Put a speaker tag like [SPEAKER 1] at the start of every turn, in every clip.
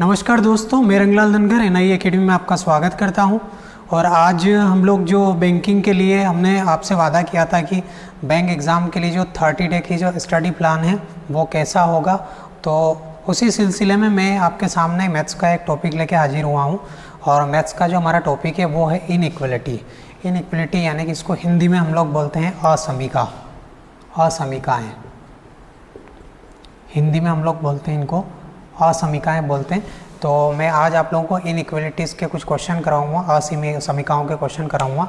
[SPEAKER 1] नमस्कार दोस्तों, मैं रंगलाल धनगर NIE एकेडमी में आपका स्वागत करता हूं। और आज हम लोग जो बैंकिंग के लिए हमने आपसे वादा किया था कि बैंक एग्ज़ाम के लिए जो 30 डे की जो स्टडी प्लान है वो कैसा होगा, तो उसी सिलसिले में मैं आपके सामने मैथ्स का एक टॉपिक लेके हाजिर हुआ हूं। और मैथ्स का जो हमारा टॉपिक है वो है इनइक्वलिटी यानी कि इसको हिंदी में हम लोग बोलते हैं असमीकाएँ। हिंदी में हम लोग बोलते हैं इनको असमीकाएँ बोलते हैं। तो मैं आज आप लोगों को इनइक्वलिटीज़ के कुछ क्वेश्चन कराऊंगा, असमीकाओं के क्वेश्चन कराऊंगा।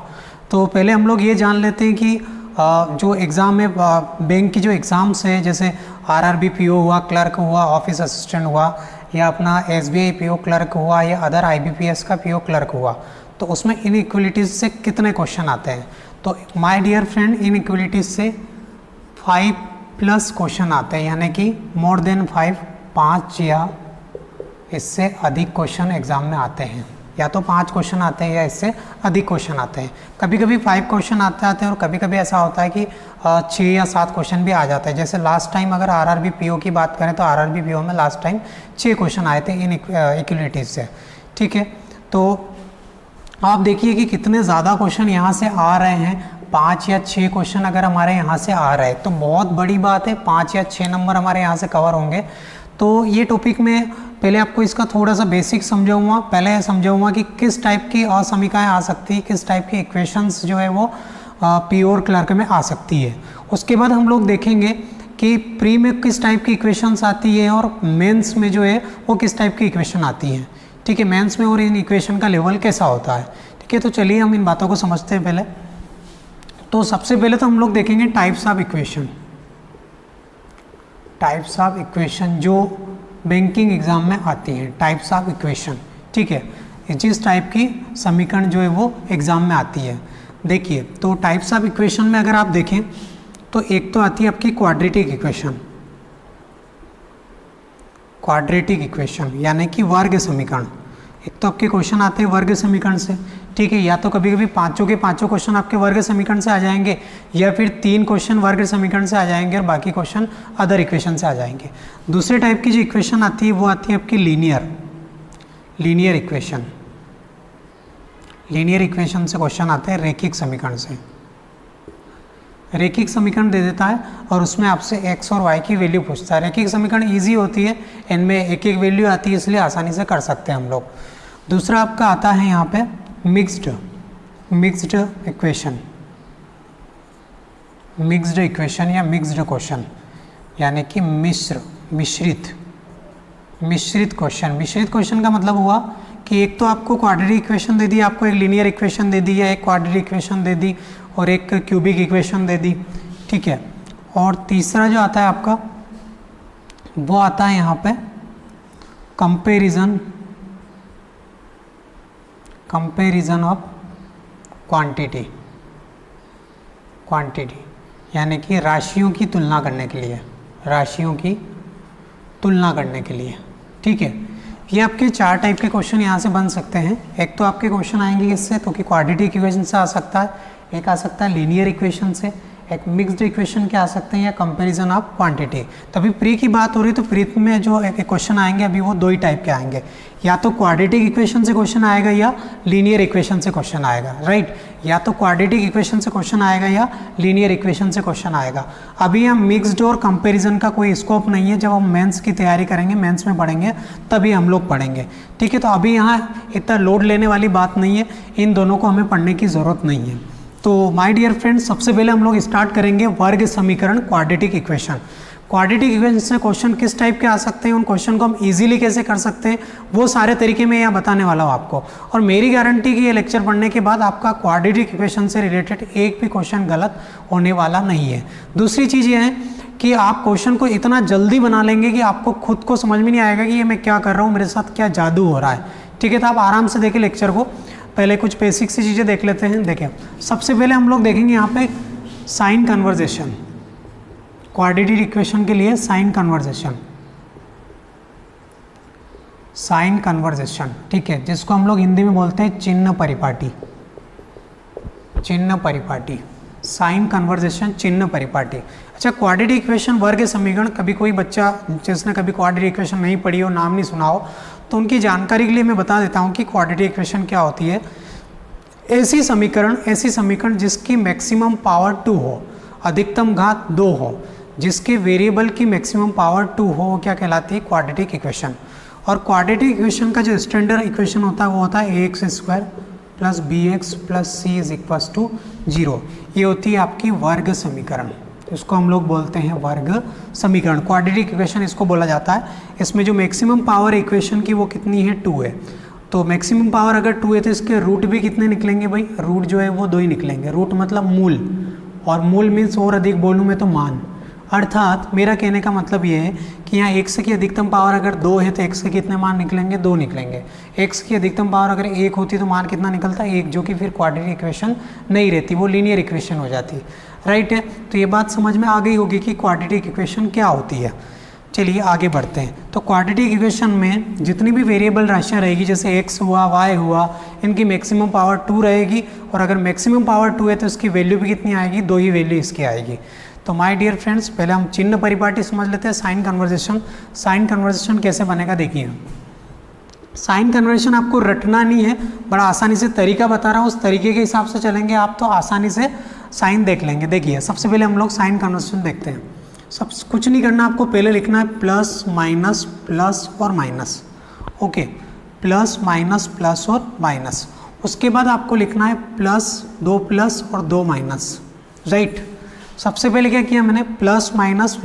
[SPEAKER 1] तो पहले हम लोग ये जान लेते हैं कि जो एग्ज़ाम है, बैंक की जो एग्ज़ाम्स है, जैसे RRB PO हुआ, क्लर्क हुआ, ऑफिस असिस्टेंट हुआ, या अपना SBI PO क्लर्क हुआ, या अदर IBPS का PO क्लर्क हुआ, तो उसमें इनइक्वलिटीज़ से कितने क्वेश्चन आते हैं। तो माय डियर फ्रेंड, इनइक्वलिटीज़ से 5+ क्वेश्चन आते हैं, यानी कि मोर देन 5 या इससे अधिक क्वेश्चन एग्ज़ाम में आते हैं। या तो 5 क्वेश्चन आते हैं या इससे अधिक क्वेश्चन आते हैं। कभी कभी 5 क्वेश्चन आते हैं और कभी कभी ऐसा होता है कि 6 या 7 क्वेश्चन भी आ जाता है। जैसे लास्ट टाइम अगर RRB PO की बात करें तो RRB PO में लास्ट टाइम 6 क्वेश्चन आए थे इनइक्वलिटीज़ से। ठीक है, तो आप देखिए कि कितने ज़्यादा क्वेश्चन यहाँ से आ रहे हैं। 5 या 6 क्वेश्चन अगर हमारे यहाँ से आ रहे हैं तो बहुत बड़ी बात है, 5 या 6 नंबर हमारे यहाँ से कवर होंगे। तो ये टॉपिक में पहले आपको इसका थोड़ा सा बेसिक समझाऊंगा। पहले समझाऊंगा कि किस टाइप की असमीकाएँ आ सकती है, किस टाइप की इक्वेशंस जो है वो PO और क्लर्क में आ सकती है। उसके बाद हम लोग देखेंगे कि प्री में किस टाइप की इक्वेशंस आती है और मेंस में जो है वो किस टाइप की इक्वेशन आती है। ठीक है, मेंस में और इन इक्वेशन का लेवल कैसा होता है। ठीक है, तो चलिए हम इन बातों को समझते हैं। पहले तो सबसे पहले तो हम लोग देखेंगे टाइप्स ऑफ इक्वेशन जो बैंकिंग एग्जाम में आती हैं। टाइप्स ऑफ इक्वेशन, ठीक है, जिस टाइप की समीकरण जो है वो एग्जाम में आती है। देखिए, तो टाइप्स ऑफ इक्वेशन में अगर आप देखें तो एक तो आती है आपकी क्वाड्रेटिक इक्वेशन यानी कि वर्ग समीकरण। एक तो आपके क्वेश्चन आते हैं वर्ग समीकरण से। ठीक है, या तो कभी कभी पाँचों के पाँचों क्वेश्चन आपके वर्ग समीकरण से आ जाएंगे, या फिर 3 क्वेश्चन वर्ग समीकरण से आ जाएंगे और बाकी क्वेश्चन अदर इक्वेशन से आ जाएंगे। दूसरे टाइप की जो इक्वेशन आती है वो आती है आपकी लीनियर इक्वेशन से क्वेश्चन आते हैं रेखिक समीकरण से। रेखिक समीकरण दे देता है और उसमें आपसे x और y की वैल्यू पूछता है। रेखिक समीकरण ईजी होती है, इनमें एक एक वैल्यू आती है, इसलिए आसानी से कर सकते हैं हम लोग। दूसरा आपका आता है यहाँ पे मिक्स्ड इक्वेशन या मिक्स्ड क्वेश्चन, यानी कि मिश्रित क्वेश्चन का मतलब हुआ कि एक तो आपको क्वाड्रेटिक इक्वेशन दे दी, आपको एक लीनियर इक्वेशन दे दी, या एक क्वाड्रेटिक इक्वेशन दे दी और एक क्यूबिक इक्वेशन दे दी। ठीक है, और तीसरा जो आता है आपका वो आता है यहाँ पे कंपैरिजन ऑफ क्वांटिटी यानी कि राशियों की तुलना करने के लिए। ठीक है, ये आपके 4 टाइप के क्वेश्चन यहाँ से बन सकते हैं। एक तो आपके क्वेश्चन आएंगे इससे, तो कि क्वाड्रेटिक इक्वेशन से आ सकता है, एक आ सकता है लीनियर इक्वेशन से, एक मिक्स्ड इक्वेशन के आ सकते हैं, या कंपैरिजन ऑफ क्वांटिटी। तभी प्री की बात हो रही है तो प्री में जो एक क्वेश्चन आएंगे अभी वो 2 ही टाइप के आएंगे, या तो क्वाड्रेटिक इक्वेशन से क्वेश्चन आएगा या लीनियर इक्वेशन से क्वेश्चन आएगा। राइट, या तो क्वाड्रेटिक इक्वेशन से क्वेश्चन आएगा या लीनियर इक्वेशन से क्वेश्चन आएगा। अभी हम मिक्स्ड और कंपैरिजन का कोई स्कोप नहीं है, जब हम मेंस की तैयारी करेंगे, मेंस में पढ़ेंगे तभी हम लोग पढ़ेंगे। ठीक है, तो अभी यहाँ इतना लोड लेने वाली बात नहीं है, इन दोनों को हमें पढ़ने की ज़रूरत नहीं है। तो माय डियर फ्रेंड्स, सबसे पहले हम लोग स्टार्ट करेंगे वर्ग समीकरण क्वाड्रेटिक इक्वेशन से क्वेश्चन किस टाइप के आ सकते हैं, उन क्वेश्चन को हम इजीली कैसे कर सकते हैं, वो सारे तरीके मैं यहाँ बताने वाला हूँ आपको। और मेरी गारंटी कि ये लेक्चर पढ़ने के बाद आपका क्वाड्रेटिक इक्वेशन से रिलेटेड एक भी क्वेश्चन गलत होने वाला नहीं है। दूसरी चीज़ ये है कि आप क्वेश्चन को इतना जल्दी बना लेंगे कि आपको खुद को समझ में नहीं आएगा कि ये मैं क्या कर रहा हूँ, मेरे साथ क्या जादू हो रहा है। ठीक है, तो आप आराम से देखें लेक्चर को। पहले कुछ बेसिक सी चीज़ें देख लेते हैं। देखिए, सबसे पहले हम लोग देखेंगे यहाँ पे साइन कन्वर्जेशन। क्वाड्रेटिक इक्वेशन के लिए साइन कन्वर्जेशन, ठीक है, जिसको हम लोग हिंदी में बोलते हैं चिन्ह परिपाटी। साइन कन्वर्जेशन, चिन्ह परिपाटी। अच्छा, क्वाड्रेटिक इक्वेशन वर्ग समीकरण, कभी कोई बच्चा जिसने कभी क्वाड्रेटिक इक्वेशन नहीं पढ़ी हो, नाम नहीं सुना हो, तो उनकी जानकारी के लिए मैं बता देता हूँ कि क्वाड्रेटिक इक्वेशन क्या होती है। ऐसी समीकरण जिसकी मैक्सिमम पावर 2 हो, अधिकतम घात 2 हो, जिसके वेरिएबल की मैक्सिमम पावर 2 हो, वो क्या कहलाती है? Quadratic equation. और क्वाड्रेटिक इक्वेशन का जो स्टैंडर्ड इक्वेशन होता है वो होता है ax² plus bx plus c is equals to 0। ये होती है आपकी वर्ग समीकरण, इसको हम लोग बोलते हैं वर्ग समीकरण। क्वाड्रेटिक इक्वेशन इसको बोला जाता है। इसमें जो मैक्सिमम पावर इक्वेशन की वो कितनी है? 2 है। तो मैक्सिमम पावर अगर 2 है तो इसके रूट भी कितने निकलेंगे भाई? रूट जो है वो 2 ही निकलेंगे। रूट मतलब मूल, और मूल मीन्स और अधिक बोलूँ मैं तो मान। अर्थात मेरा कहने का मतलब ये है कि यहाँ x की अधिकतम पावर अगर 2 है तो x के कितने मान निकलेंगे? 2 निकलेंगे। x की अधिकतम पावर अगर 1 होती तो मान कितना निकलता है? 1, जो कि फिर क्वाड्रेटिक इक्वेशन नहीं रहती, वो लीनियर इक्वेशन हो जाती। राइट है, तो ये बात समझ में आ गई होगी कि क्वाड्रेटिक इक्वेशन क्या होती है। चलिए आगे बढ़ते हैं। तो क्वाड्रेटिक इक्वेशन में जितनी भी वेरिएबल राशियाँ रहेगी, जैसे x हुआ, y हुआ, इनकी मैक्सिमम पावर 2 रहेगी, और अगर मैक्सिमम पावर 2 है तो इसकी वैल्यू भी कितनी आएगी? 2 ही वैल्यू इसकी आएगी। तो माय डियर फ्रेंड्स, पहले हम चिन्ह परिपाटी समझ लेते हैं। Sign conversation. साइन कन्वर्जेशन कैसे बनेगा देखिए। साइन कन्वर्जेशन आपको रटना नहीं है, बड़ा आसानी से तरीका बता रहा हूँ, उस तरीके के हिसाब से चलेंगे आप तो आसानी से साइन देख लेंगे। देखिए सबसे पहले हम लोग साइन कन्वर्जेशन देखते हैं। सब कुछ नहीं करना, आपको पहले लिखना है प्लस माइनस प्लस और minus. Okay, plus minus plus और माइनस। उसके बाद आपको लिखना है प्लस, 2 प्लस और 2 माइनस। राइट, सबसे पहले क्या किया मैंने? प्लस माइनस,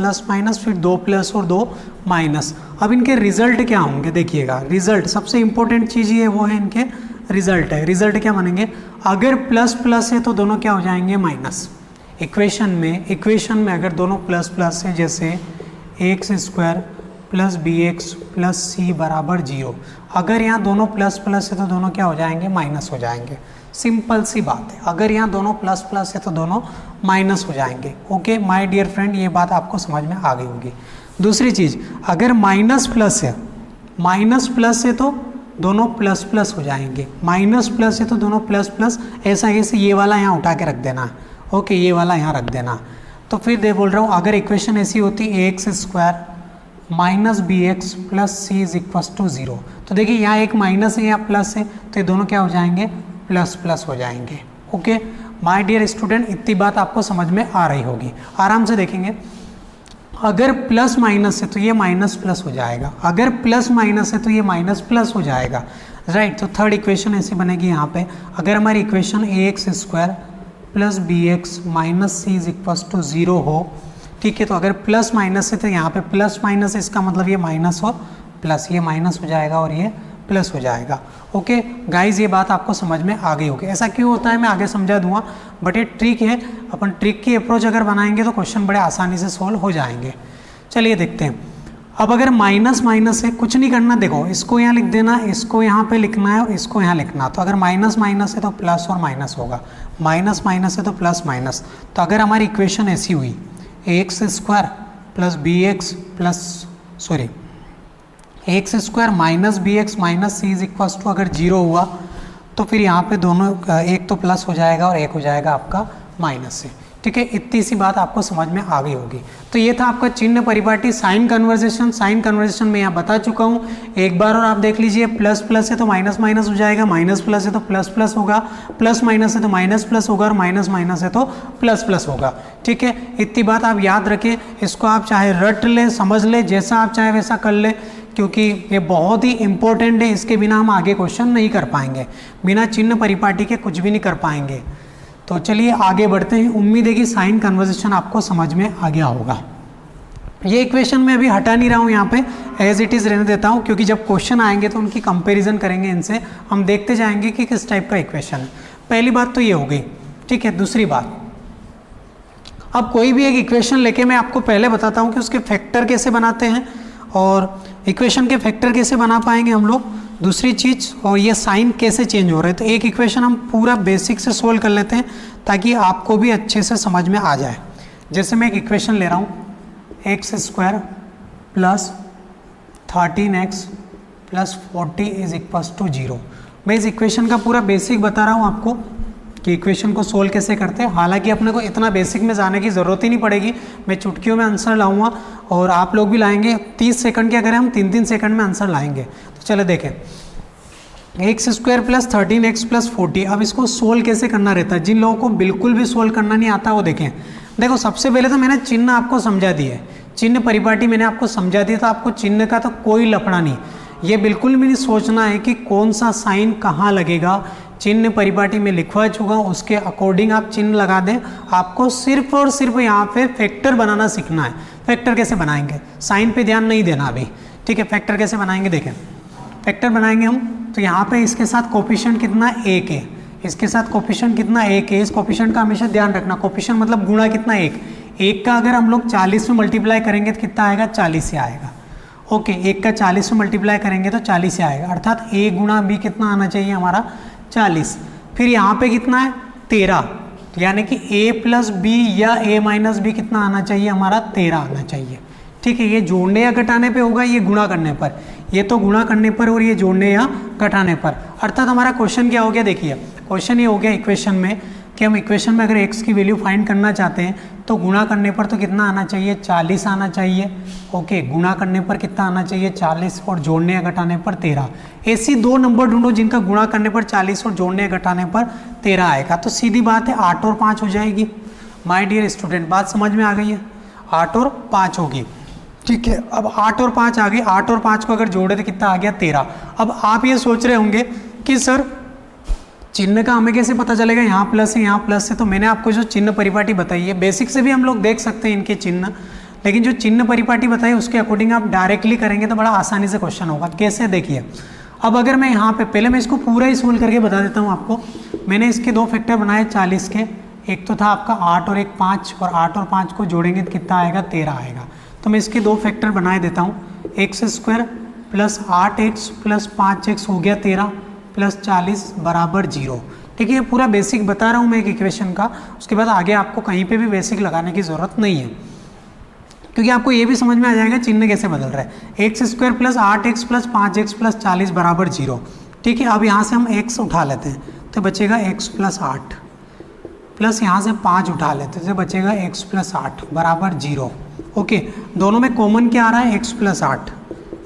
[SPEAKER 1] फिर 2 प्लस और 2 माइनस। अब इनके रिजल्ट क्या होंगे देखिएगा। रिजल्ट सबसे इंपॉर्टेंट चीज़ ये वो है, इनके रिजल्ट है। रिजल्ट क्या बनेंगे? अगर प्लस प्लस है तो दोनों क्या हो जाएंगे? माइनस। इक्वेशन में अगर दोनों प्लस प्लस है, जैसे ax² plus bx plus c बराबर 0, अगर यहाँ दोनों प्लस प्लस है तो दोनों क्या हो जाएंगे? माइनस हो जाएंगे। सिंपल सी बात है, अगर यहाँ दोनों प्लस प्लस है तो दोनों माइनस हो जाएंगे। ओके माय डियर फ्रेंड, ये बात आपको समझ में आ गई होगी। दूसरी चीज़, अगर माइनस प्लस है तो दोनों प्लस प्लस हो जाएंगे। माइनस प्लस है तो दोनों प्लस प्लस, ऐसा कैसे? ये वाला यहाँ उठा के रख देना। ओके, ये वाला यहाँ रख देना। तो फिर दे बोल रहा हूँ, अगर इक्वेशन ऐसी होती ax² minus bx plus c is equals to 0, तो देखिए यहाँ एक माइनस है, यहाँ प्लस है, तो ये दोनों क्या हो जाएंगे? प्लस प्लस हो जाएंगे। ओके माय डियर स्टूडेंट, इतनी बात आपको समझ में आ रही होगी। आराम से देखेंगे, अगर प्लस माइनस है तो ये माइनस प्लस हो जाएगा, अगर प्लस माइनस है तो ये माइनस प्लस हो जाएगा। राइट, तो थर्ड इक्वेशन ऐसी बनेगी यहाँ पे। अगर हमारी इक्वेशन ax² plus bx minus c is equals to 0 हो, ठीक है, तो अगर प्लस माइनस है तो यहाँ पे प्लस माइनस, इसका मतलब ये माइनस और प्लस, ये माइनस हो जाएगा और ये प्लस हो जाएगा। ओके गाइज, ये बात आपको समझ में आ गई होगी। ऐसा क्यों होता है मैं आगे समझा दूंगा, बट ये ट्रिक है, अपन ट्रिक की अप्रोच अगर बनाएंगे तो क्वेश्चन बड़े आसानी से सॉल्व हो जाएंगे। चलिए देखते हैं। अब अगर माइनस माइनस है, कुछ नहीं करना, देखो इसको यहाँ लिख देना, इसको यहाँ पे लिखना है और इसको यहाँ लिखना। तो अगर माइनस माइनस है तो प्लस और माइनस होगा, माइनस माइनस है तो प्लस माइनस। तो अगर हमारी इक्वेशन ऐसी हुई ax² plus bx plus ax² minus bx minus c is equals to अगर 0 हुआ तो फिर यहाँ पे दोनों एक तो प्लस हो जाएगा और एक हो जाएगा आपका माइनस से। ठीक है, इतनी सी बात आपको समझ में आ गई होगी। तो ये था आपका चिन्ह परिपाटी साइन कन्वर्जेशन। साइन कन्वर्जेशन में यहाँ बता चुका हूँ, एक बार और आप देख लीजिए। प्लस प्लस है तो माइनस माइनस हो जाएगा, माइनस प्लस है तो प्लस प्लस होगा, प्लस माइनस है तो माइनस प्लस होगा और माइनस माइनस है तो प्लस प्लस होगा। ठीक है, इतनी बात आप याद रखें। इसको आप चाहे रट ले, समझ ले, जैसा आप चाहे वैसा कर ले, क्योंकि ये बहुत ही इंपॉर्टेंट है। इसके बिना हम आगे क्वेश्चन नहीं कर पाएंगे, बिना चिन्ह परिपाटी के कुछ भी नहीं कर पाएंगे। तो चलिए आगे बढ़ते हैं। उम्मीद है कि साइन कन्वर्जेशन आपको समझ में आ गया होगा। ये इक्वेशन मैं अभी हटा नहीं रहा हूँ, यहाँ पे एज इट इज़ रहने देता हूँ, क्योंकि जब क्वेश्चन आएंगे तो उनकी कंपैरिजन करेंगे, इनसे हम देखते जाएंगे कि किस टाइप का इक्वेशन है। पहली बात तो ये हो गई। ठीक है, दूसरी बात, अब कोई भी एक इक्वेशन लेके मैं आपको पहले बताता हूँ कि उसके फैक्टर कैसे बनाते हैं और इक्वेशन के फैक्टर कैसे बना पाएंगे हम लोग। दूसरी चीज़, और ये साइन कैसे चेंज हो रहे हैं। तो एक इक्वेशन हम पूरा बेसिक से सोल्व कर लेते हैं ताकि आपको भी अच्छे से समझ में आ जाए। जैसे मैं एक इक्वेशन ले रहा हूँ, x² plus 13x plus 40 is equals to 0। मैं इस इक्वेशन का पूरा बेसिक बता रहा हूँ आपको कि इक्वेशन को सोल्व कैसे करते हैं। हालांकि अपने को इतना बेसिक में जाने की ज़रूरत ही नहीं पड़ेगी, मैं चुटकियों में आंसर लाऊंगा और आप लोग भी लाएंगे 30 सेकंड के, अगर हम 3-3 सेकंड में आंसर लाएंगे। तो चलो देखें, x square plus 13x plus 40। अब इसको सोल्व कैसे करना रहता है, जिन लोगों को बिल्कुल भी सोल्व करना नहीं आता वो देखें। देखो सबसे पहले तो मैंने चिन्ह आपको समझा दिया है, चिन्ह परिपाटी मैंने आपको समझा दिया, तो आपको चिन्ह का तो कोई लफड़ा नहीं, ये बिल्कुल भी नहीं सोचना है कि कौन सा साइन कहाँ लगेगा। चिन्ह परिपाटी में लिखवा चुका हूँ, उसके अकॉर्डिंग आप चिन्ह लगा दें। आपको सिर्फ और सिर्फ यहाँ पे फैक्टर बनाना सीखना है। फैक्टर कैसे बनाएंगे, साइन पे ध्यान नहीं देना अभी, ठीक है। फैक्टर कैसे बनाएंगे देखें, फैक्टर बनाएंगे हम तो यहाँ पे इसके साथ कोफिशिएंट कितना 1 है, इसके साथ कोफिशिएंट कितना 1 है। इस कोफिशिएंट का हमेशा ध्यान रखना, कोफिशिएंट मतलब गुणा कितना 1 का अगर हम लोग 40 में मल्टीप्लाई करेंगे तो कितना आएगा, 40 से आएगा। ओके, 1 का 40 में मल्टीप्लाई करेंगे तो 40 से आएगा, अर्थात a गुणा b कितना आना चाहिए हमारा 40। फिर यहाँ पे कितना है 13, यानी कि a प्लस बी या a माइनस बी कितना आना चाहिए हमारा 13 आना चाहिए, ठीक है। ये जोड़ने या घटाने पे होगा, ये गुणा करने पर, ये तो गुणा करने पर और ये जोड़ने या घटाने पर। अर्थात हमारा क्वेश्चन क्या हो गया, देखिए क्वेश्चन ये हो गया इक्वेशन में कि हम इक्वेशन में अगर x की वैल्यू फाइंड करना चाहते हैं तो गुणा करने पर तो कितना आना चाहिए 40 आना चाहिए। ओके, गुणा करने पर कितना आना चाहिए 40 और जोड़ने या घटाने पर 13। ऐसी दो नंबर ढूंढो जिनका गुणा करने पर 40 और जोड़ने या घटाने पर 13 आएगा। तो सीधी बात है 8 और 5 हो जाएगी। माय डियर स्टूडेंट, बात समझ में आ गई है, 8 और 5 होगी, ठीक है। अब 8 और 5 आ गए, 8 और 5 को अगर जोड़े तो कितना आ गया 13। अब आप ये सोच रहे होंगे कि सर चिन्ह का हमें कैसे पता चलेगा, यहाँ प्लस है यहाँ प्लस है। तो मैंने आपको जो चिन्ह परिपाटी बताई है, बेसिक से भी हम लोग देख सकते हैं इनके चिन्ह, लेकिन जो चिन्ह परिपाटी बताई उसके अकॉर्डिंग आप डायरेक्टली करेंगे तो बड़ा आसानी से क्वेश्चन होगा। कैसे, देखिए अब अगर मैं यहाँ पे पहले मैं इसको पूरा ही सोल्व करके बता देता हूँ आपको। मैंने इसके दो फैक्टर बनाए 40 के, एक तो था आपका 8 और एक 5, और 8 और 5 को जोड़ेंगे तो कितना आएगा 13 आएगा। तो मैं इसके दो फैक्टर बनाए देता हूँ, x square plus 8x plus 5x हो गया 13 प्लस 40 बराबर 0, ठीक है। ये पूरा बेसिक बता रहा हूँ मैं एक इक्वेशन का, उसके बाद आगे आपको कहीं पे भी बेसिक लगाने की ज़रूरत नहीं है, क्योंकि आपको ये भी समझ में आ जाएगा चिन्ह कैसे बदल रहा है। X square plus 8x plus 5x plus 40 बराबर 0, ठीक है। अब यहाँ से हम x उठा लेते हैं तो बचेगा x प्लस 8 प्लस यहाँ से 5 उठा लेते हैं तो बचेगा x प्लस 8 बराबर 0। ओके, दोनों में कॉमन क्या आ रहा है x प्लस 8,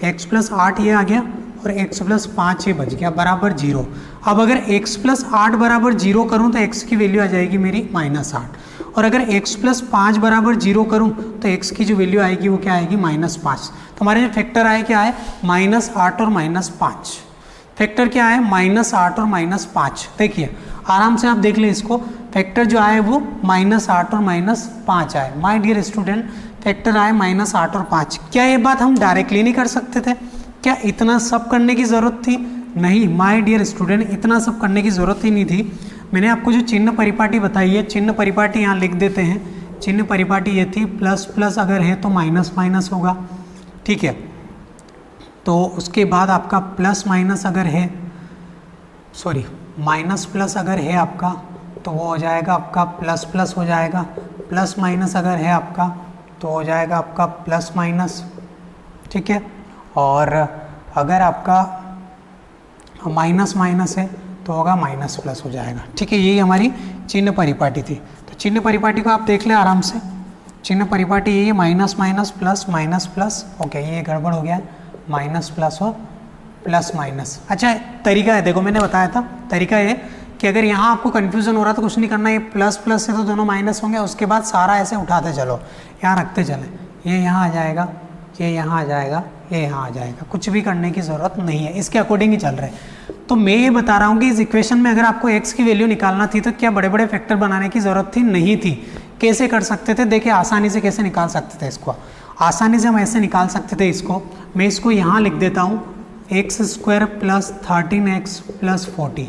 [SPEAKER 1] x प्लस 8 ये आ गया और x प्लस 5 ये बच गया बराबर 0। अब अगर x प्लस 8 बराबर 0 करूँ तो x की वैल्यू आ जाएगी मेरी -8, और अगर x प्लस 5 बराबर 0 करूँ तो x की जो वैल्यू आएगी वो क्या आएगी -5। तो हमारे जो फैक्टर आए क्या है -8 और -5। फैक्टर क्या है -8 और -5। देखिए आराम से आप देख लें इसको, फैक्टर जो आए वो -8 और -5 आए। माय डियर स्टूडेंट, फैक्टर आए -8 और 5। क्या ये बात हम डायरेक्टली नहीं कर सकते थे? क्या इतना सब करने की ज़रूरत थी? नहीं माय डियर स्टूडेंट, इतना सब करने की ज़रूरत ही नहीं थी। मैंने आपको जो चिन्ह परिपाटी बताई है, चिन्ह परिपाटी यहाँ लिख देते हैं। चिन्ह परिपाटी ये थी, प्लस प्लस अगर है तो माइनस माइनस होगा, ठीक है। तो उसके बाद आपका प्लस माइनस अगर है, सॉरी माइनस प्लस अगर है आपका तो वो हो जाएगा आपका प्लस प्लस हो जाएगा। प्लस माइनस अगर है आपका तो हो जाएगा आपका प्लस माइनस, ठीक है। और अगर आपका माइनस माइनस है तो होगा माइनस प्लस हो जाएगा, ठीक है। यही हमारी चिन्ह परिपाटी थी। तो चिन्ह परिपाटी को आप देख लें आराम से। चिन्ह परिपाटी यही है, माइनस माइनस प्लस। ओके, ये गड़बड़ हो गया है, माइनस प्लस और प्लस माइनस। अच्छा तरीका है, देखो मैंने बताया था तरीका ये कि अगर यहाँ आपको कन्फ्यूज़न हो रहा तो कुछ नहीं करना, ये प्लस प्लस से तो दोनों माइनस होंगे, उसके बाद सारा ऐसे उठाते चलो, यहाँ रखते चलें। ये यहाँ आ जाएगा, ये यहाँ आ जाएगा, ये यहाँ आ जाएगा, कुछ भी करने की ज़रूरत नहीं है, इसके अकॉर्डिंग ही चल रहे हैं। तो मैं ये बता रहा हूँ कि इस इक्वेशन में अगर आपको x की वैल्यू निकालना थी तो क्या बड़े बड़े फैक्टर बनाने की ज़रूरत थी? नहीं थी। कैसे कर सकते थे? देखिए आसानी से कैसे निकाल सकते थे इसको। आसानी से हम ऐसे निकाल सकते थे इसको। मैं इसको यहाँ लिख देता हूँ, x square plus 13x plus 40,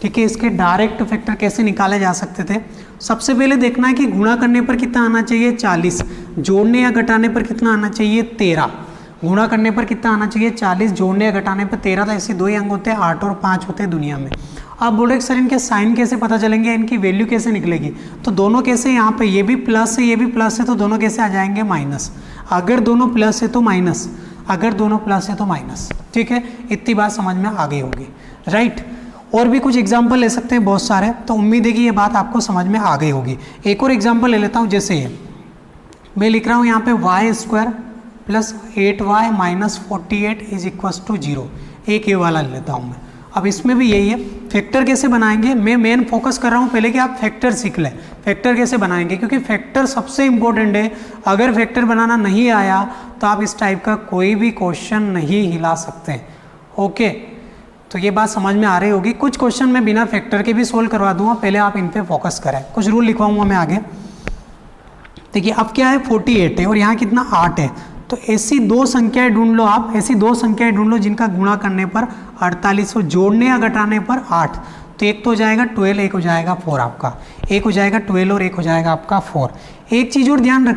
[SPEAKER 1] ठीक है। इसके डायरेक्ट फैक्टर कैसे निकाले जा सकते थे? सबसे पहले देखना है कि गुणा करने पर कितना आना चाहिए 40, जोड़ने या घटाने पर कितना आना चाहिए 13। गुणा करने पर कितना आना चाहिए 40, जोड़ने या घटाने पर 13। तो ऐसे दो ही अंक होते हैं, 8 और 5 होते हैं दुनिया में। आप बोले सर इनके साइन कैसे पता चलेंगे, इनकी वैल्यू कैसे निकलेगी? तो दोनों कैसे, यहाँ पे ये भी प्लस है ये भी प्लस है, तो दोनों कैसे आ जाएंगे माइनस। अगर दोनों प्लस है तो माइनस, अगर दोनों प्लस है तो माइनस, ठीक है। इतनी बात समझ में आ गई होगी, राइट। और भी कुछ एग्जाम्पल ले सकते हैं बहुत सारे, तो उम्मीद है कि ये बात आपको समझ में आ गई होगी। एक और एग्जाम्पल ले लेता हूँ, जैसे ये मैं लिख रहा हूँ यहाँ पे y square plus 8y minus 48 is equals to 0। एक ये वाला लेता हूँ मैं। अब इसमें भी यही है, फैक्टर कैसे बनाएंगे, मैं मेन फोकस कर रहा हूँ पहले कि आप फैक्टर सीख लें। फैक्टर कैसे बनाएंगे, क्योंकि फैक्टर सबसे इंपॉर्टेंट है। अगर फैक्टर बनाना नहीं आया तो आप इस टाइप का कोई भी क्वेश्चन नहीं हिला सकते। ओके, तो ये बात समझ में आ रही होगी। कुछ क्वेश्चन मैं बिना फैक्टर के भी सोल्व करवा दूंगा, पहले आप इन पे फोकस करें। कुछ रूल लिखवाऊंगा मैं आगे। देखिए अब क्या है, 48 है और यहाँ कितना 8 है, तो ऐसी दो संख्याएं ढूंढ लो आप, ऐसी दो संख्याएं ढूंढ लो जिनका गुणा करने पर 48 हो, जोड़ने या घटाने पर 8। तो एक तो हो जाएगा 12, एक हो जाएगा 4 आपका, एक हो जाएगा 12 और एक हो जाएगा आपका 4। एक चीज़ और ध्यान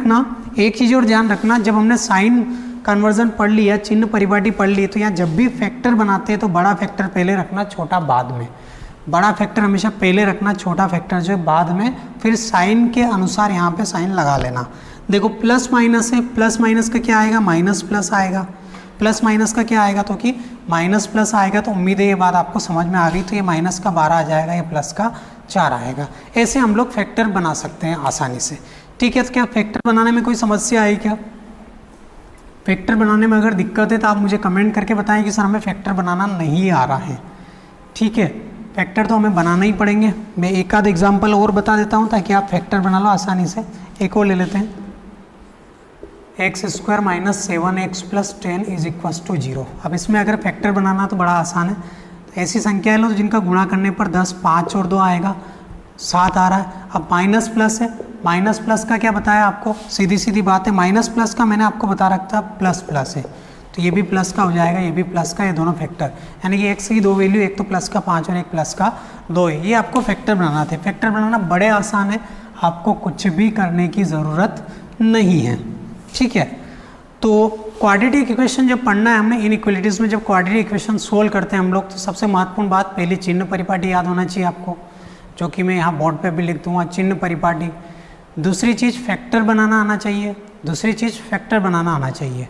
[SPEAKER 1] रखना, जब हमने साइन कन्वर्जन पढ़ लिया, चिन्ह परिपाटी पढ़ ली, तो यहाँ जब भी फैक्टर बनाते हैं तो बड़ा फैक्टर पहले रखना, छोटा बाद में। बड़ा फैक्टर हमेशा पहले रखना, छोटा फैक्टर जो है बाद में, फिर साइन के अनुसार यहाँ पे साइन लगा लेना। देखो प्लस माइनस है, प्लस माइनस का क्या आएगा, माइनस प्लस आएगा। प्लस माइनस का क्या आएगा, तो कि माइनस प्लस आएगा। तो उम्मीद है ये बात आपको समझ में आ गई। तो ये माइनस का 12 आ जाएगा, ये प्लस का 4 आएगा। ऐसे हम लोग फैक्टर बना सकते हैं आसानी से। ठीक है, तो क्या फैक्टर बनाने में कोई समस्या आई क्या? फैक्टर बनाने में अगर दिक्कत है तो आप मुझे कमेंट करके बताएं कि सर हमें फैक्टर बनाना नहीं आ रहा है। ठीक है, फैक्टर तो हमें बनाना ही पड़ेंगे। मैं एक आध एग्जाम्पल और बता देता हूँ ताकि आप फैक्टर बना लो आसानी से। एक और ले लेते हैं, x square minus 7x plus 10 is equals to 0। अब इसमें अगर फैक्टर बनाना तो बड़ा आसान है। तो ऐसी संख्याएं लो जिनका गुणा करने पर 10, 5 और 2 आएगा, 7 आ रहा है। अब माइनस प्लस है, माइनस प्लस का क्या बताया आपको, सीधी सीधी बात है, माइनस प्लस का मैंने आपको बता रखा था प्लस प्लस है, तो ये भी प्लस का हो जाएगा, ये भी प्लस का, ये दोनों फैक्टर, यानी कि एक्स की दो वैल्यू, एक तो प्लस का 5 और एक प्लस का 2 है। ये आपको फैक्टर बनाना थे। फैक्टर बनाना बड़े आसान है, आपको कुछ भी करने की ज़रूरत नहीं है। ठीक है, तो क्वाड्रेटिक इक्वेशन जब पढ़ना है हमने, इनइक्वालिटीज़ में जब क्वाड्रेटिक इक्वेशन सोल्व करते हैं हम लोग, तो सबसे महत्वपूर्ण बात पहले चिन्ह परिपाटी याद होना चाहिए आपको, जो कि मैं यहाँ बोर्ड पे भी लिख दूँगा, चिन्ह परिपाटी। दूसरी चीज़ फैक्टर बनाना आना चाहिए,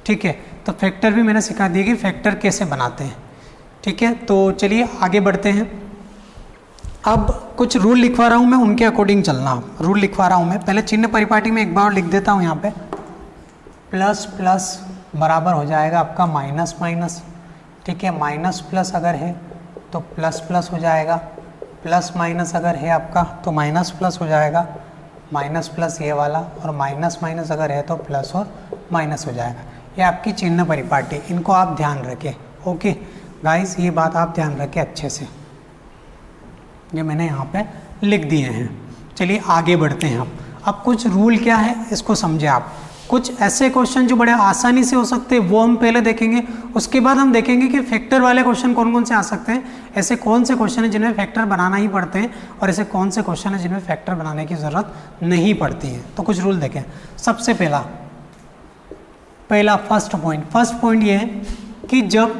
[SPEAKER 1] ठीक है, तो फैक्टर भी मैंने सिखा दिया कि फैक्टर कैसे बनाते हैं। ठीक है, तो चलिए आगे बढ़ते हैं। अब कुछ रूल लिखवा रहा हूँ मैं, उनके अकॉर्डिंग चलना। रूल लिखवा रहा हूँ मैं, पहले चिन्ह परिपाटी में एक बार लिख देता हूँ यहाँ पे, प्लस प्लस बराबर हो जाएगा आपका माइनस माइनस। ठीक है, माइनस प्लस अगर है तो प्लस प्लस हो जाएगा, प्लस माइनस अगर है आपका तो माइनस प्लस हो जाएगा, माइनस प्लस ये वाला, और माइनस माइनस अगर है तो प्लस और माइनस हो जाएगा। ये आपकी चिन्ह परिपाटी, इनको आप ध्यान रखें। ओके गाइस, ये बात आप ध्यान रखें अच्छे से, ये मैंने यहाँ पे लिख दिए हैं। चलिए आगे बढ़ते हैं। अब कुछ रूल क्या है इसको समझे आप। कुछ ऐसे क्वेश्चन जो बड़े आसानी से हो सकते हैं वो हम पहले देखेंगे, उसके बाद हम देखेंगे कि फैक्टर वाले क्वेश्चन कौन कौन से आ सकते हैं, ऐसे कौन से क्वेश्चन हैं जिनमें फैक्टर बनाना ही पड़ते हैं, और ऐसे कौन से क्वेश्चन हैं जिनमें फैक्टर बनाने की ज़रूरत नहीं पड़ती है। तो कुछ रूल देखें। सबसे पहला फर्स्ट पॉइंट ये है कि जब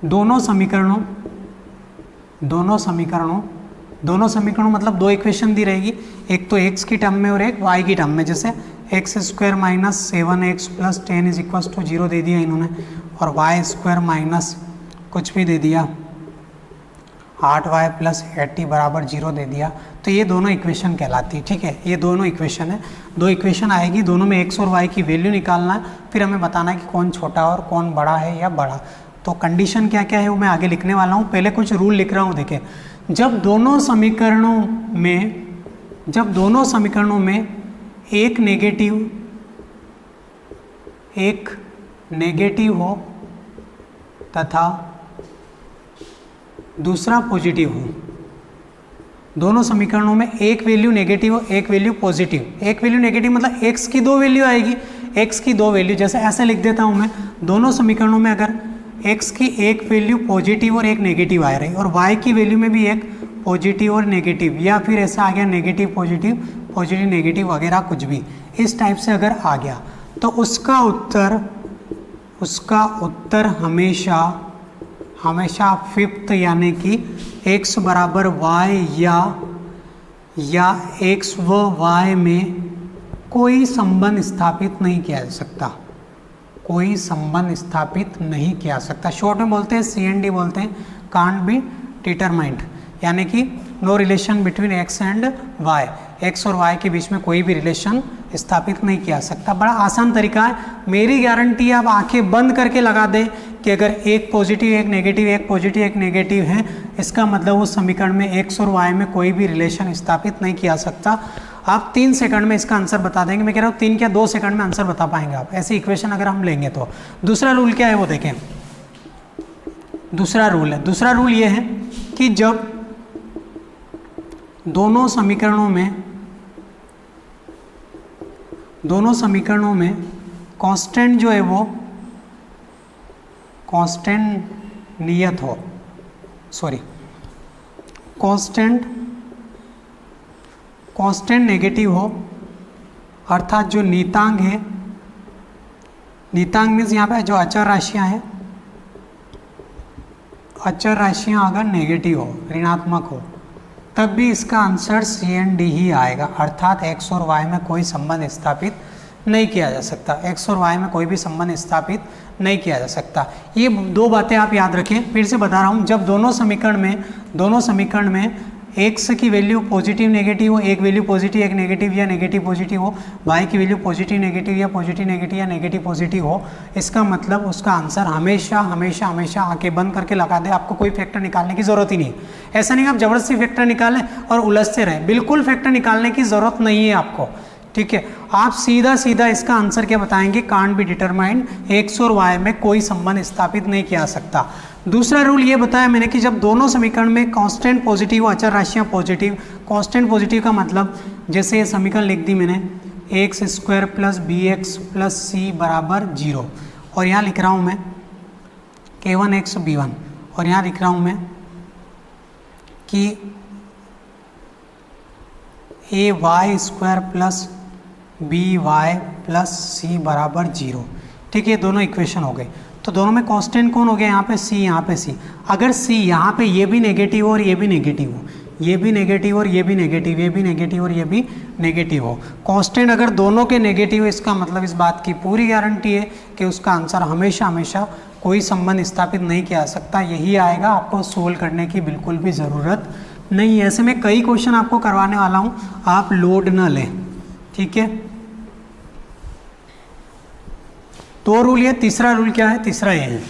[SPEAKER 1] दोनों समीकरणों मतलब दो इक्वेशन दी रहेगी, एक तो x की टर्म में और एक y की टर्म में, जैसे x square minus 7x plus 10 is equal to 0 दे दिया इन्होंने, और वाई स्क्वायर माइनस कुछ भी दे दिया 8y प्लस 80 बराबर 0 दे दिया। तो ये दोनों इक्वेशन कहलाती है। ठीक है, ये दोनों इक्वेशन है, दो इक्वेशन आएगी, दोनों में x और y की वैल्यू निकालना है, फिर हमें बताना है कि कौन छोटा और कौन बड़ा है या बड़ा। तो कंडीशन क्या क्या है वो मैं आगे लिखने वाला हूँ। पहले कुछ रूल लिख रहा हूँ। देखिए, जब दोनों समीकरणों में एक नेगेटिव हो तथा दूसरा पॉजिटिव हो, दोनों समीकरणों में एक वैल्यू नेगेटिव हो, एक वैल्यू पॉजिटिव। एक वैल्यू नेगेटिव मतलब x की दो वैल्यू आएगी, x की दो वैल्यू, जैसे ऐसे लिख देता हूँ मैं, दोनों समीकरणों में अगर x की एक वैल्यू पॉजिटिव और एक नेगेटिव आ रही, और y की वैल्यू में भी एक पॉजिटिव और नेगेटिव, या फिर ऐसा आ गया नेगेटिव पॉजिटिव, पॉजिटिव नेगेटिव वगैरह कुछ भी इस टाइप से अगर आ गया, तो उसका उत्तर हमेशा फिफ्थ, यानी कि x बराबर y या x व y में कोई संबंध स्थापित नहीं किया जा सकता, शॉर्ट में बोलते हैं CND बोलते हैं, कांट बी डिटरमाइंड, यानी कि no relation between x and y, x और y के बीच में कोई भी रिलेशन स्थापित नहीं किया जा सकता। बड़ा आसान तरीका है, मेरी गारंटी है, आप आंखें बंद करके लगा दें कि अगर एक पॉजिटिव एक नेगेटिव, एक पॉजिटिव एक नेगेटिव है, इसका मतलब उस समीकरण में एक्स और वाई में कोई भी रिलेशन स्थापित नहीं किया जा सकता। आप 3 सेकंड में इसका आंसर बता देंगे। मैं कह रहा हूँ 3 क्या 2 सेकंड में आंसर बता पाएंगे आप, ऐसी इक्वेशन अगर हम लेंगे तो। दूसरा रूल क्या है वो देखें। दूसरा रूल है, दूसरा रूल ये है कि जब दोनों समीकरणों में कांस्टेंट जो है वो कांस्टेंट नियत हो, कांस्टेंट नेगेटिव हो, अर्थात जो नीतांक है, नीतांक मीन्स यहाँ पे जो अचर राशियाँ हैं, अचर राशियाँ अगर नेगेटिव हो, ऋणात्मक हो, तब भी इसका आंसर CND ही आएगा। अर्थात x और y में कोई संबंध स्थापित नहीं किया जा सकता, x और y में कोई भी संबंध स्थापित नहीं किया जा सकता। ये 2 बातें आप याद रखें। फिर से बता रहा हूँ, जब दोनों समीकरण में x की वैल्यू पॉजिटिव नेगेटिव हो, एक वैल्यू पॉजिटिव एक नेगेटिव या नेगेटिव पॉजिटिव हो, y की वैल्यू पॉजिटिव नेगेटिव या पॉजिटिव नेगेटिव या नेगेटिव पॉजिटिव हो, इसका मतलब उसका आंसर हमेशा हमेशा हमेशा आंखें बंद करके लगा दे। आपको कोई फैक्टर निकालने की ज़रूरत ही नहीं। ऐसा नहीं कि आप जबरदस्ती फैक्टर निकालें और उलझते रहें, बिल्कुल फैक्टर निकालने की ज़रूरत नहीं है आपको, ठीक है। आप सीधा सीधा इसका आंसर क्या बताएंगे, कांट बी डिटरमाइंड, एक्स और वाई में कोई संबंध स्थापित नहीं किया जा सकता। दूसरा रूल ये बताया मैंने कि जब दोनों समीकरण में कांस्टेंट पॉजिटिव, अचर राशियाँ पॉजिटिव, कांस्टेंट पॉजिटिव का मतलब जैसे ये समीकरण लिख दी मैंने, X square plus B X plus C बराबर 0, और यहाँ लिख रहा हूँ मैं k1x b1, और यहाँ लिख रहा हूँ मैं कि A Y square plus B Y plus C बराबर 0, ठीक है। दोनों इक्वेशन हो गए, तो दोनों में कांस्टेंट कौन हो गया, यहाँ पे c, यहाँ पे c। अगर c यहाँ पे ये भी नेगेटिव और ये भी नेगेटिव हो, ये भी नेगेटिव और ये भी नेगेटिव, ये भी नेगेटिव और ये भी नेगेटिव हो, कांस्टेंट अगर दोनों के नेगेटिव, इसका मतलब इस बात की पूरी गारंटी है कि उसका आंसर हमेशा हमेशा कोई संबंध स्थापित नहीं किया जा सकता, यही आएगा। आपको सोल्व करने की बिल्कुल भी ज़रूरत नहीं है। ऐसे में कई क्वेश्चन आपको करवाने वाला हूँ, आप लोड न लें, ठीक है। 2 रूल ये, तीसरा रूल क्या है, तीसरा ये है,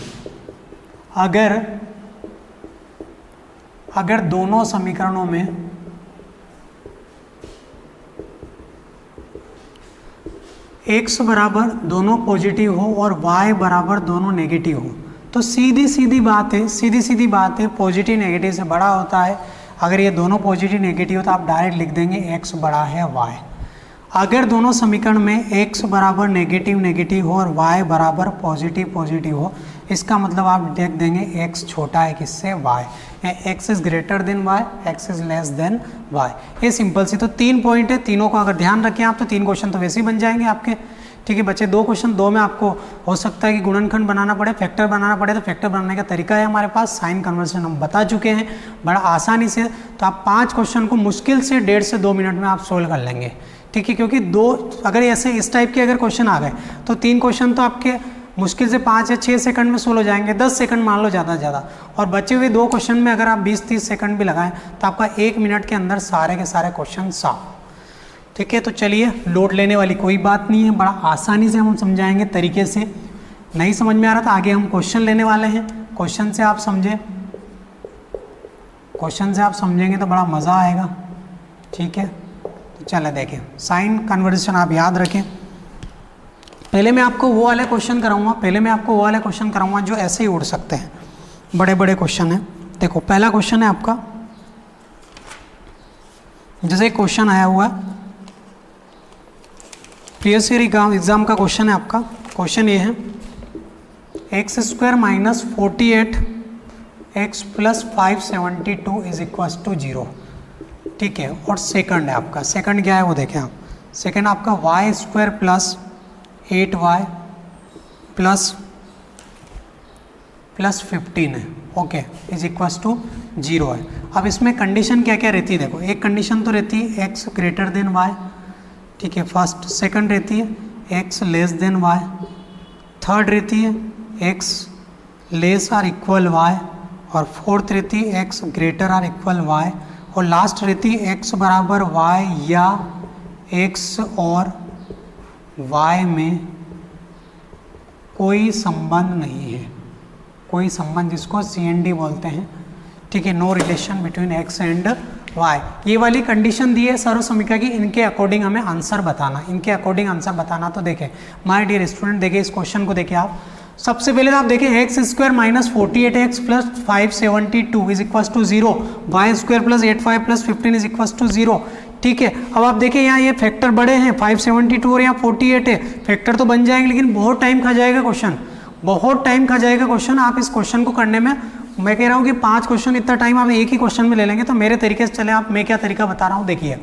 [SPEAKER 1] अगर दोनों समीकरणों में x बराबर दोनों पॉजिटिव हो और y बराबर दोनों नेगेटिव हो, तो सीधी सीधी बात है पॉजिटिव नेगेटिव से बड़ा होता है। अगर ये दोनों पॉजिटिव नेगेटिव हो तो आप डायरेक्ट लिख देंगे x बड़ा है y। अगर दोनों समीकरण में x बराबर नेगेटिव नेगेटिव हो और y बराबर पॉजिटिव पॉजिटिव हो, इसका मतलब आप देख देंगे x छोटा है किससे, y। x is greater than y, x is less than y। ये सिंपल सी तो 3 पॉइंट है, तीनों को अगर ध्यान रखें आप तो 3 क्वेश्चन तो वैसे ही बन जाएंगे आपके, ठीक है। बच्चे 2 क्वेश्चन, 2 में आपको हो सकता है कि गुणनखंड बनाना पड़े, फैक्टर बनाना पड़े, तो फैक्टर बनाने का तरीका है हमारे पास, साइन कन्वर्जन हम बता चुके हैं बड़ा आसानी से। तो आप 5 क्वेश्चन को मुश्किल से 1.5 से 2 मिनट में आप सोल्व कर लेंगे, ठीक है। क्योंकि 2 अगर ऐसे इस टाइप के अगर क्वेश्चन आ गए तो 3 क्वेश्चन तो आपके मुश्किल से 5 या 6 सेकंड में सोल्व हो जाएंगे, 10 सेकंड मान लो ज़्यादा से ज़्यादा। और बचे हुए 2 क्वेश्चन में अगर आप 20-30 सेकंड भी लगाएं तो आपका 1 मिनट के अंदर सारे के सारे क्वेश्चन साफ, ठीक है। तो चलिए, लोड लेने वाली कोई बात नहीं है, बड़ा आसानी से हम समझाएंगे तरीके से। नहीं समझ में आ रहा था, आगे हम क्वेश्चन लेने वाले हैं, क्वेश्चन से आप समझें, क्वेश्चन से आप समझेंगे तो बड़ा मज़ा आएगा, ठीक है। तो चले देखें, साइन कन्वर्जन आप याद रखें। पहले मैं आपको वो वाले क्वेश्चन कराऊंगा, जो ऐसे ही उड़ सकते हैं, बड़े बड़े क्वेश्चन हैं। देखो पहला क्वेश्चन है आपका, जैसे एक क्वेश्चन आया हुआ है प्रीवियस ईयर एग्जाम का क्वेश्चन है आपका। क्वेश्चन ये है, x square minus 48 x plus 572 is equals to 0, ठीक है। और सेकंड है आपका, सेकंड क्या है वो देखें आप। सेकंड आपका y square plus 8y plus 15 है, ओके, इज इक्वल्स टू 0 है। अब इसमें कंडीशन क्या क्या रहती है, देखो एक कंडीशन तो रहती है x ग्रेटर देन y, ठीक है, फर्स्ट। सेकंड रहती है x less than y, third रहती है x less or equal y, और फोर्थ रहती है x greater or equal y, और लास्ट रहती है x बराबर y या x और y में कोई संबंध नहीं है, कोई संबंध जिसको CND बोलते हैं, ठीक है, no relation between x and y। ये वाली कंडीशन दी है सर्व समीकरण की, इनके अकॉर्डिंग हमें आंसर बताना, इनके अकॉर्डिंग आंसर बताना। तो देखें माय डियर स्टूडेंट, देखिए इस क्वेश्चन को देखिए आप। सबसे पहले तो आप देखें x square minus 48x plus 572 is equal to 0, y square plus 85 plus 15 is equal to 0, ठीक है। अब आप देखें यहाँ ये फैक्टर बड़े हैं, 572 और यहाँ 48 है, फैक्टर तो बन जाएंगे लेकिन बहुत टाइम खा जाएगा क्वेश्चन, बहुत टाइम खा जाएगा क्वेश्चन। आप इस क्वेश्चन को करने में, मैं कह रहा हूँ कि 5 क्वेश्चन इतना टाइम आप एक ही क्वेश्चन में ले लेंगे। तो मेरे तरीके से चले आप, मैं क्या तरीका बता रहा हूँ देखिए,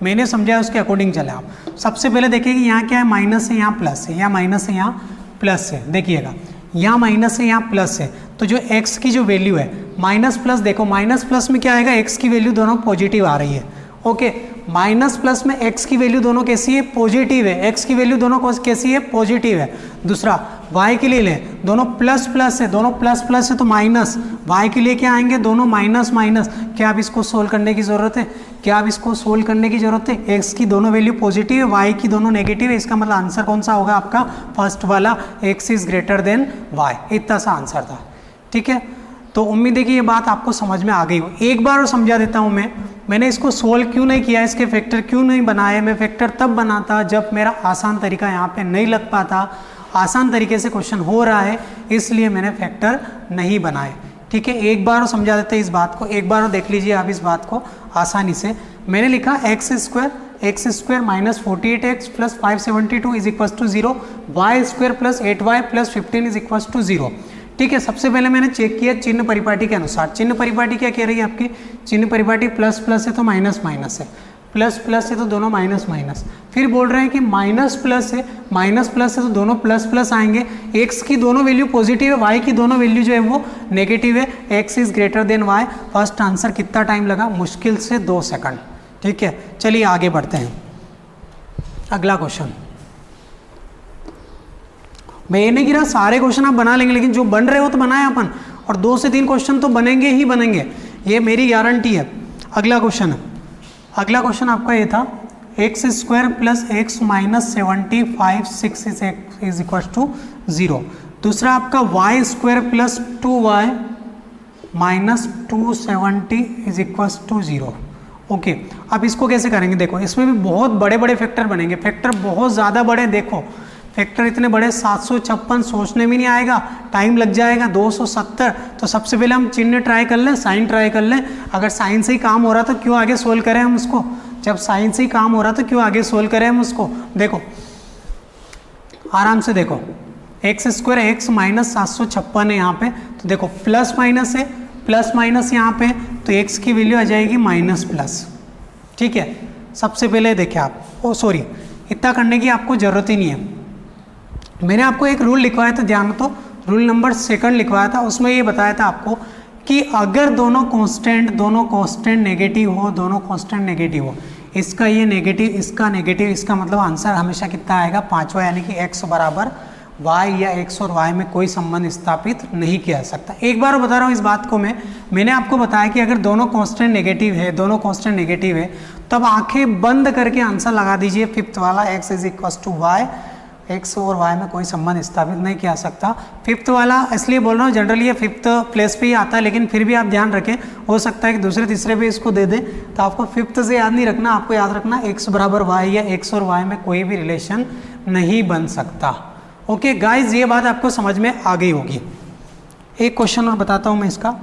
[SPEAKER 1] मैंने समझा उसके अकॉर्डिंग चले आप। सबसे पहले देखिए कि यहाँ क्या है, माइनस है, यहाँ प्लस है, यहाँ माइनस है, यहाँ प्लस है। देखिएगा यहाँ माइनस है, यहाँ प्लस है, तो जो x की जो वैल्यू है माइनस प्लस, देखो माइनस प्लस में क्या आएगा, x की वैल्यू दोनों पॉजिटिव आ रही है, ओके। माइनस प्लस में x की वैल्यू दोनों कैसी है, पॉजिटिव है, x की वैल्यू दोनों कैसी है, पॉजिटिव है। दूसरा y के लिए ले, दोनों प्लस प्लस है, दोनों प्लस प्लस है तो माइनस, y के लिए क्या आएंगे, दोनों माइनस माइनस। क्या आप इसको सोल्व करने की ज़रूरत है, क्या आप इसको सोल्व करने की ज़रूरत है, x की दोनों वैल्यू पॉजिटिव है, y की दोनों नेगेटिव है, इसका मतलब आंसर कौन सा होगा आपका, फर्स्ट वाला, x is greater then y, इतना सा आंसर था, ठीक है। तो उम्मीद है कि ये बात आपको समझ में आ गई हो। एक बार और समझा देता हूँ मैंने इसको सोल्व क्यों नहीं किया, इसके फैक्टर क्यों नहीं बनाए। मैं फैक्टर तब बनाता जब मेरा आसान तरीका यहाँ पे नहीं लग पाता, आसान तरीके से क्वेश्चन हो रहा है, इसलिए मैंने फैक्टर नहीं बनाए, ठीक है। एक बार और समझा देते हैं इस बात को, एक बार और देख लीजिए आप इस बात को आसानी से। मैंने लिखा x square minus 48x plus 572 is equal to 0, y square plus 8y plus 15 is equal to 0, ठीक है। सबसे पहले मैंने चेक किया चिन्ह परिपाटी के अनुसार। चिन्ह परिपाटी क्या कह रही है आपकी, चिन्ह परिपाटी प्लस प्लस है तो माइनस माइनस है, प्लस प्लस है तो दोनों माइनस माइनस। फिर बोल रहे हैं कि माइनस प्लस है तो दोनों प्लस प्लस आएंगे। x की दोनों वैल्यू पॉजिटिव है, y की दोनों वैल्यू जो है वो नेगेटिव है, x is greater then y। First answer कितना टाइम लगा, मुश्किल से 2 सेकंड, ठीक है। चलिए आगे बढ़ते हैं, अगला क्वेश्चन। मैं ये नहीं गिरा सारे क्वेश्चन आप बना लेंगे, लेकिन जो बन रहे हो तो बनाए अपन, और 2 से 3 क्वेश्चन तो बनेंगे ही बनेंगे, ये मेरी गारंटी है। अगला क्वेश्चन आपका ये था x square plus x minus 75 6 is equal to 0। दूसरा आपका y square plus 2y minus 270 is equal to 0, okay. अब इसको कैसे करेंगे, देखो इसमें भी बहुत बड़े बड़े फैक्टर बनेंगे, फैक्टर बहुत ज़्यादा बड़े, देखो फैक्टर इतने बड़े 756 सोचने में नहीं आएगा, टाइम लग जाएगा 270। तो सबसे पहले हम चिन्ह ट्राई कर लें, साइन ट्राई कर लें। अगर साइन से ही काम हो रहा तो क्यों आगे सोल्व करें हम उसको, जब साइन से ही काम हो रहा तो क्यों आगे सोल्व करें हम उसको। देखो आराम से देखो, एक्स स्क्वायर एक्स माइनस 756 है यहाँ पे, तो देखो प्लस माइनस है, प्लस माइनस यहाँ पे, तो एक्स की वैल्यू आ जाएगी माइनस प्लस, ठीक है। सबसे पहले देखिए आप, ओ सॉरी, इतना करने की आपको ज़रूरत ही नहीं है। मैंने आपको एक रूल लिखवाया था, ध्यान तो रूल नंबर 2 लिखवाया था, उसमें ये बताया था आपको कि अगर दोनों कांस्टेंट नेगेटिव हो, इसका ये नेगेटिव, इसका नेगेटिव, इसका मतलब आंसर हमेशा कितना आएगा, 5वां, यानी कि x बराबर y या x और y में कोई संबंध स्थापित नहीं किया जा सकता। एक बार बता रहा हूँ इस बात को मैंने आपको बताया कि अगर दोनों कांस्टेंट नेगेटिव है तब आंखें बंद करके आंसर लगा दीजिए, 5th वाला x is equal to y, x और y में कोई संबंध स्थापित नहीं किया जा सकता। 5th वाला इसलिए बोल रहा हूँ, जनरली ये 5th प्लेस पे ही आता है, लेकिन फिर भी आप ध्यान रखें, हो सकता है कि दूसरे तीसरे पे इसको दे दें, तो आपको 5th से याद नहीं रखना, आपको याद रखना x बराबर y या x और y में कोई भी रिलेशन नहीं बन सकता। ओके गाइज, ये बात आपको समझ में आ गई होगी। एक क्वेश्चन और बताता हूँ मैं इसका,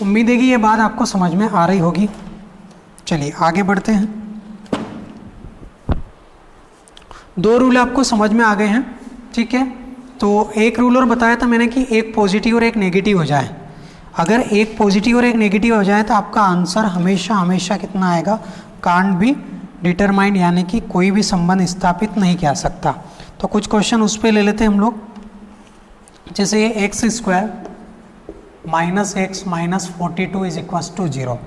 [SPEAKER 1] उम्मीद है कि ये बात आपको समझ में आ रही होगी। चलिए आगे बढ़ते हैं। 2 रूल आपको समझ में आ गए हैं, ठीक है। तो एक रूल और बताया था मैंने कि एक पॉजिटिव और एक नेगेटिव हो जाए, अगर एक पॉजिटिव और एक नेगेटिव हो जाए तो आपका आंसर हमेशा कितना आएगा, कांट बी डिटरमाइंड, यानी कि कोई भी संबंध स्थापित नहीं किया सकता। तो कुछ क्वेश्चन उस पर ले लेते हैं हम लोग, जैसे ये x square minus x minus 42 is equal to 0।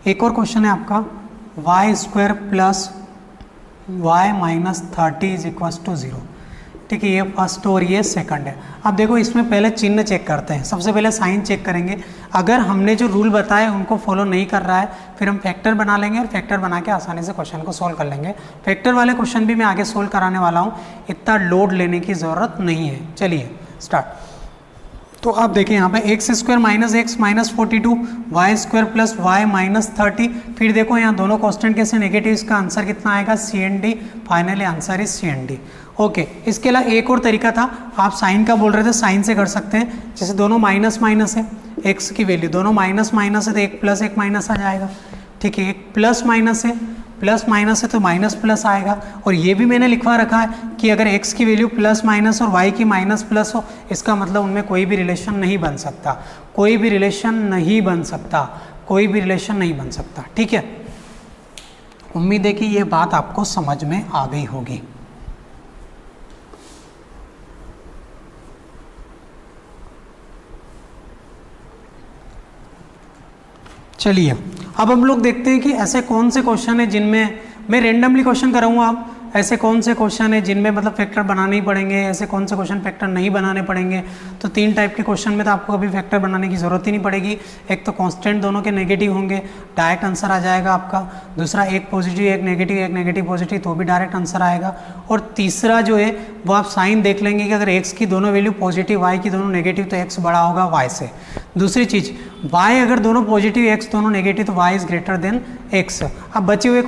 [SPEAKER 1] एक और क्वेश्चन है आपका y square plus y minus 30 is equal to 0। ठीक है, ये फर्स्ट और ये सेकंड है। अब देखो इसमें पहले चिन्ह चेक करते हैं, सबसे पहले साइन चेक करेंगे। अगर हमने जो रूल बताए उनको फॉलो नहीं कर रहा है फिर हम फैक्टर बना लेंगे और फैक्टर बना के आसानी से क्वेश्चन को सोल्व कर लेंगे। फैक्टर वाले क्वेश्चन भी मैं आगे सोल्व कराने वाला हूँ, इतना लोड लेने की ज़रूरत नहीं है। चलिए स्टार्ट। तो आप देखें यहाँ पे x square minus x minus 42, y square plus y minus 30। फिर देखो यहाँ दोनों कॉन्स्टेंट कैसे नेगेटिव, इसका आंसर कितना आएगा CND। Finally answer is CND। Okay, इसके अलावा एक और तरीका था, आप साइन का बोल रहे थे, साइन से कर सकते हैं। जैसे दोनों माइनस माइनस है, एक्स की वैल्यू दोनों माइनस माइनस है तो एक प्लस एक माइनस आ जाएगा। ठीक है, एक प्लस माइनस है, प्लस माइनस है तो माइनस प्लस आएगा। और ये भी मैंने लिखवा रखा है कि अगर x की वैल्यू प्लस माइनस और y की माइनस प्लस हो, इसका मतलब उनमें कोई भी रिलेशन नहीं बन सकता, कोई भी रिलेशन नहीं बन सकता, कोई भी रिलेशन नहीं बन सकता। ठीक है, उम्मीद है कि ये बात आपको समझ में आ गई होगी। चलिए अब हम लोग देखते हैं कि ऐसे कौन से क्वेश्चन है जिनमें मैं रेंडमली क्वेश्चन कराऊंगा। आप ऐसे कौन से क्वेश्चन है जिनमें मतलब फैक्टर बनाने ही पड़ेंगे, ऐसे कौन से क्वेश्चन फैक्टर नहीं बनाने पड़ेंगे। तो 3 टाइप के क्वेश्चन में तो आपको कभी फैक्टर बनाने की ज़रूरत ही नहीं पड़ेगी। एक तो कांस्टेंट दोनों के नेगेटिव होंगे, डायरेक्ट आंसर आ जाएगा आपका। दूसरा एक पॉजिटिव एक नेगेटिव पॉजिटिव, तो भी डायरेक्ट आंसर आएगा। और तीसरा जो है वो आप साइन देख लेंगे कि अगर एक्स की दोनों वैल्यू पॉजिटिव, वाई की दोनों नेगेटिव, तो एक्स बड़ा होगा वाई से। दूसरी चीज़, वाई अगर दोनों पॉजिटिव एक्स दोनों नेगेटिव तो y is greater than x. अब बचे हुए